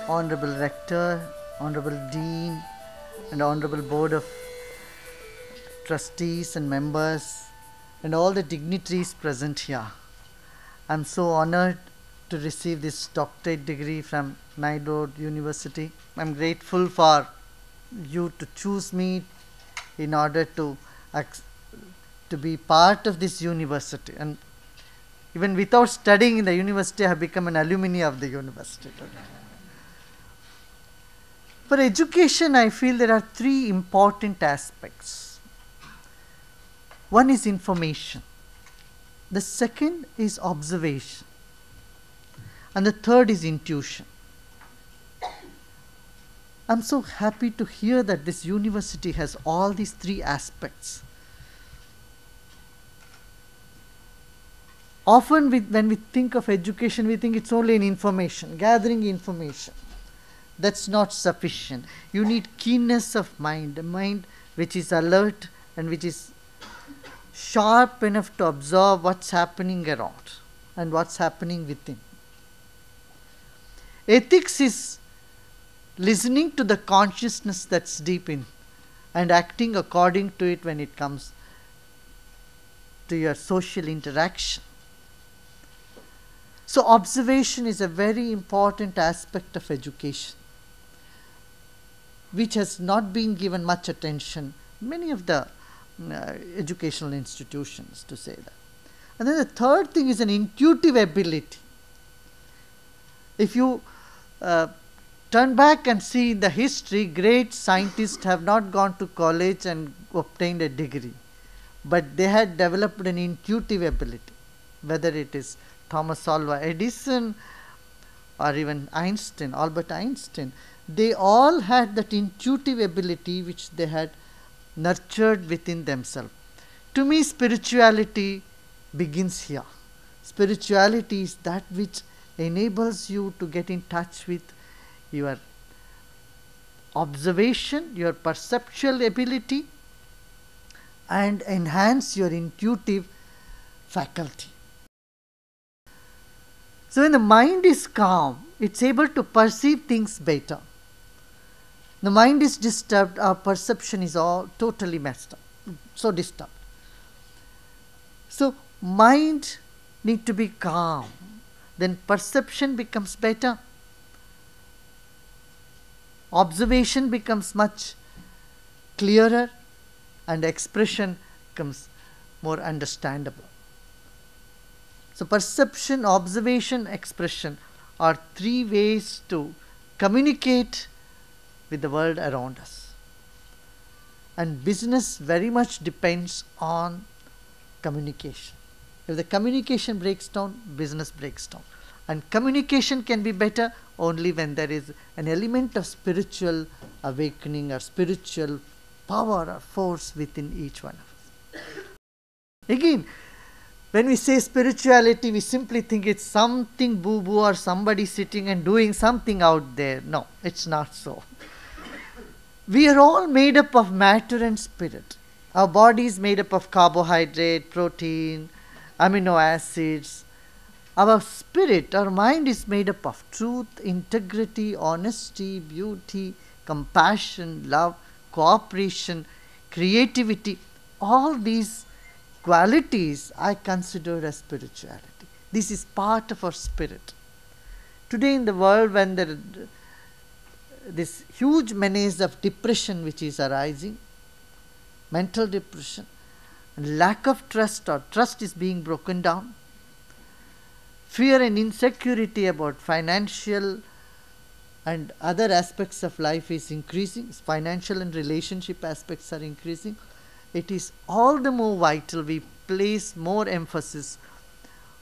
Honorable Rector, Honorable Dean, and Honorable Board of Trustees and members, and all the dignitaries present here. I am so honored to receive this doctorate degree from Nyenrode University. I am grateful for you to choose me in order to be part of this university, and even without studying in the university, I have become an alumni of the university. For education, I feel there are three important aspects. One is information, the second is observation, and the third is intuition. I am so happy to hear that this university has all these three aspects. Often when we think of education, we think it's only in information, gathering information. That's not sufficient. You need keenness of mind, a mind which is alert and which is sharp enough to observe what's happening around and what's happening within. Ethics is listening to the consciousness that's deep in and acting according to it when it comes to your social interaction. So observation is a very important aspect of education, which has not been given much attention in many of the educational institutions, to say that. And then the third thing is an intuitive ability. If you turn back and see in the history, great scientists have not gone to college and obtained a degree, but they had developed an intuitive ability, whether it is Thomas Alva Edison or even Einstein, Albert Einstein. They all had that intuitive ability which they had nurtured within themselves. To me, spirituality begins here. Spirituality is that which enables you to get in touch with your observation, your perceptual ability, and enhance your intuitive faculty. So when the mind is calm, it's able to perceive things better. The mind is disturbed, our perception is all totally messed up, so disturbed. So mind need to be calm, then perception becomes better. Observation becomes much clearer and expression becomes more understandable. So perception, observation, expression are three ways to communicate with the world around us. And business very much depends on communication. If the communication breaks down, business breaks down. And communication can be better only when there is an element of spiritual awakening or spiritual power or force within each one of us. Again, when we say spirituality, we simply think it's something boo-boo or somebody sitting and doing something out there. No, it's not so. We are all made up of matter and spirit. Our body is made up of carbohydrate, protein, amino acids. Our spirit, our mind is made up of truth, integrity, honesty, beauty, compassion, love, cooperation, creativity. All these qualities I consider as spirituality. This is part of our spirit. Today in the world, when there is this huge menace of depression which is arising, mental depression, lack of trust or trust is being broken down, fear and insecurity about financial and other aspects of life is increasing, financial and relationship aspects are increasing. It is all the more vital we place more emphasis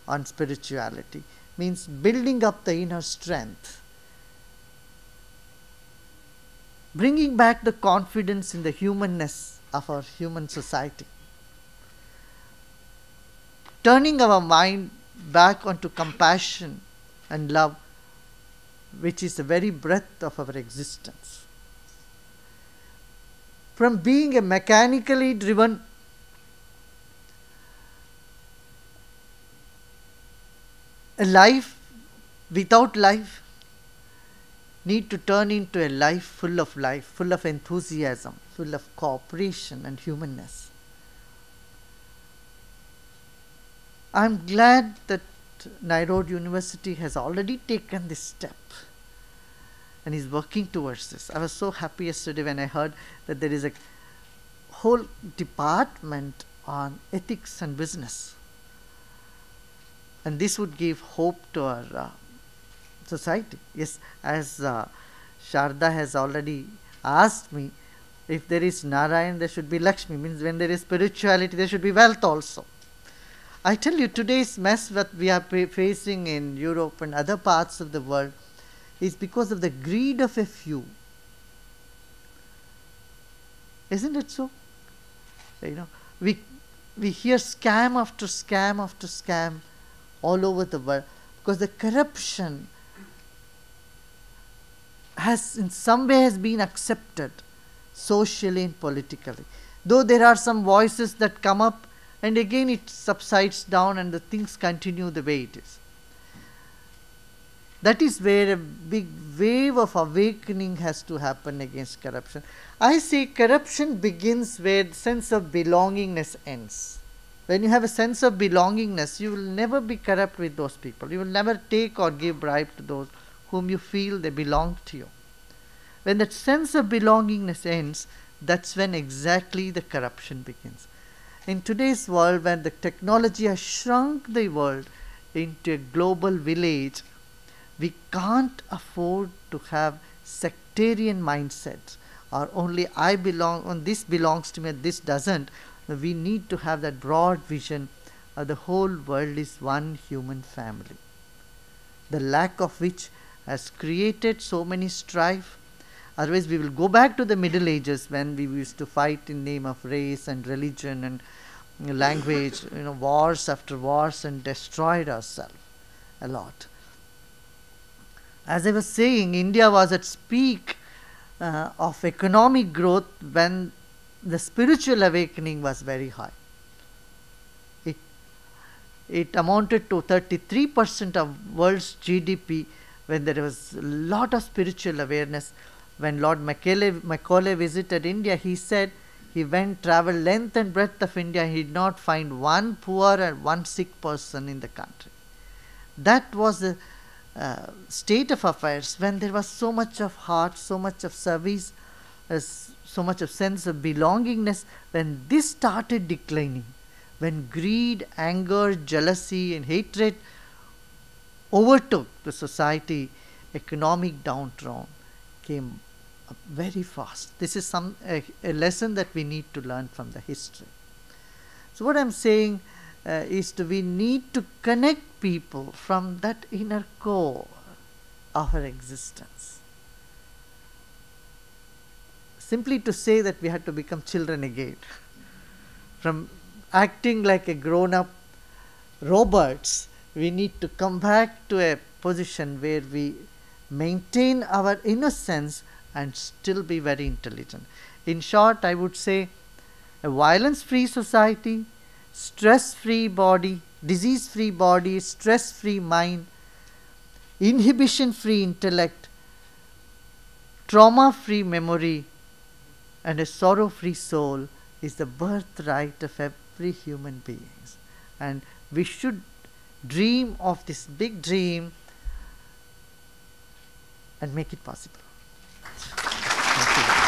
on spirituality, means building up the inner strength, bringing back the confidence in the humanness of our human society, turning our mind back onto compassion and love, which is the very breath of our existence. From being a mechanically driven a life without life, need to turn into a life, full of enthusiasm, full of cooperation and humanness. I'm glad that Nyenrode University has already taken this step and is working towards this. I was so happy yesterday when I heard that there is a whole department on ethics and business. And this would give hope to our society. Yes, as Sharda has already asked me, if there is Narayan, there should be Lakshmi. Means when there is spirituality, there should be wealth also. I tell you, today's mess that we are facing in Europe and other parts of the world is because of the greed of a few. Isn't it so? We hear scam after scam after scam all over the world because the corruption has in some way has been accepted socially and politically. Though there are some voices that come up and again it subsides down and the things continue the way it is. That is where a big wave of awakening has to happen against corruption. I say corruption begins where the sense of belongingness ends. When you have a sense of belongingness, you will never be corrupt with those people. You will never take or give bribe to those whom you feel they belong to you. When that sense of belongingness ends, that's when exactly the corruption begins. In today's world, when the technology has shrunk the world into a global village, we can't afford to have sectarian mindsets or only I belong, and this belongs to me and this doesn't. We need to have that broad vision of the whole world is one human family, the lack of which has created so many strife. Otherwise we will go back to the Middle Ages when we used to fight in name of race and religion and language, wars after wars, and destroyed ourselves a lot. As I was saying, India was at peak of economic growth when the spiritual awakening was very high. It amounted to 33% of world's GDP when there was a lot of spiritual awareness. When Lord Macaulay visited India, he said he traveled length and breadth of India, he did not find one poor and one sick person in the country. That was the state of affairs when there was so much of heart, so much of service, so much of sense of belongingness. When this started declining, when greed, anger, jealousy and hatred overtook the society, economic downturn came up very fast. This is a lesson that we need to learn from the history. So what I'm saying is we need to connect people from that inner core of our existence. Simply to say that we had to become children again. From acting like a grown-up robots, we need to come back to a position where we maintain our innocence and still be very intelligent. In short, I would say a violence-free society, stress-free body, disease-free body, stress-free mind, inhibition-free intellect, trauma-free memory, and a sorrow-free soul is the birthright of every human being. And we should dream of this big dream and make it possible. Thank you.